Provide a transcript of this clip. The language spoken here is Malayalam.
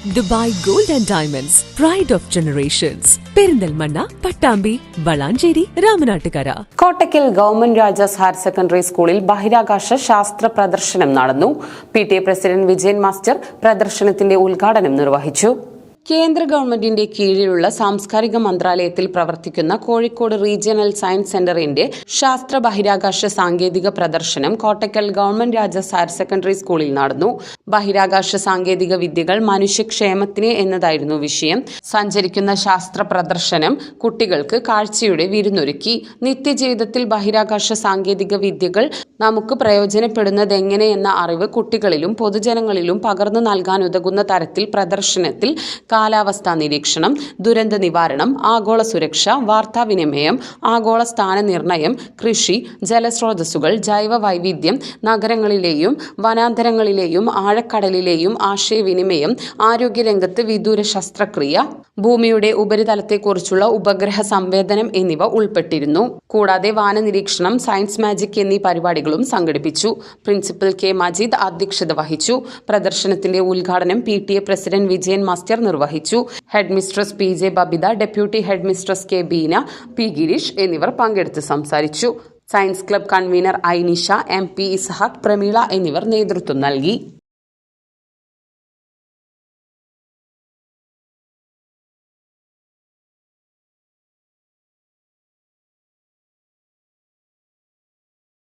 Dubai Gold and Diamonds, Pride of Generations. Perinthalmanna, Pattambi, Valanchery, Ramanattukara. Kottakkal government Rajas higher secondary സ്കൂളിൽ ബഹിരാകാശ ശാസ്ത്ര പ്രദർശനം നടന്നു. PTA പ്രസിഡന്റ് വിജയൻ മാസ്റ്റർ പ്രദർശനത്തിന്റെ ഉദ്ഘാടനം നിർവഹിച്ചു. കേന്ദ്ര ഗവൺമെന്റിന്റെ കീഴിലുള്ള സാംസ്കാരിക മന്ത്രാലയത്തിൽ പ്രവർത്തിക്കുന്ന കോഴിക്കോട് റീജിയണൽ സയൻസ് സെന്ററിന്റെ ശാസ്ത്ര ബഹിരാകാശ സാങ്കേതിക പ്രദർശനം Kottakkal government Rajas higher secondary സ്കൂളിൽ നടന്നു. ബഹിരാകാശ സാങ്കേതിക വിദ്യകൾ മനുഷ്യക്ഷേമത്തിന് എന്നതായിരുന്നു വിഷയം. സഞ്ചരിക്കുന്ന ശാസ്ത്ര പ്രദർശനം കുട്ടികൾക്ക് കാഴ്ചയുടെ വിരുന്നൊരുക്കി. നിത്യജീവിതത്തിൽ ബഹിരാകാശ സാങ്കേതിക വിദ്യകൾ നമുക്ക് പ്രയോജനപ്പെടുന്നതെങ്ങനെയെന്ന അറിവ് കുട്ടികളിലും പൊതുജനങ്ങളിലും പകർന്നു നൽകാനുതകുന്ന തരത്തിൽ പ്രദർശനത്തിൽ കാലാവസ്ഥാ നിരീക്ഷണം, ദുരന്ത നിവാരണം, ആഗോള സുരക്ഷ, വാർത്താവിനിമയം, ആഗോള സ്ഥാന നിർണയം, കൃഷി, ജലസ്രോതസ്സുകൾ, ജൈവ വൈവിധ്യം, നഗരങ്ങളിലെയും വനാന്തരങ്ങളിലെയും ആഴക്കടലിലെയും ആശയവിനിമയം, ആരോഗ്യരംഗത്ത് വിദൂര ശസ്ത്രക്രിയ, ഭൂമിയുടെ ഉപരിതലത്തെക്കുറിച്ചുള്ള ഉപഗ്രഹ സംവേദനം എന്നിവ ഉൾപ്പെട്ടിരുന്നു. കൂടാതെ വാനനിരീക്ഷണം, സയൻസ് മാജിക് എന്നീ പരിപാടികളും സംഘടിപ്പിച്ചു. Principal K. മജീദ് അധ്യക്ഷത വഹിച്ചു. പ്രദർശനത്തിന്റെ ഉദ്ഘാടനം PTA പ്രസിഡന്റ് വിജയൻ മാസ്റ്റർ നിർവഹിച്ചു. Head mistress PJ Babitha, deputy head mistress K. Beena, P. Girish എന്നിവർ പങ്കെടുത്ത് സംസാരിച്ചു. Science club convener Ainisha, MP Ishaq, Pramila എന്നിവർ നേതൃത്വം നൽകി.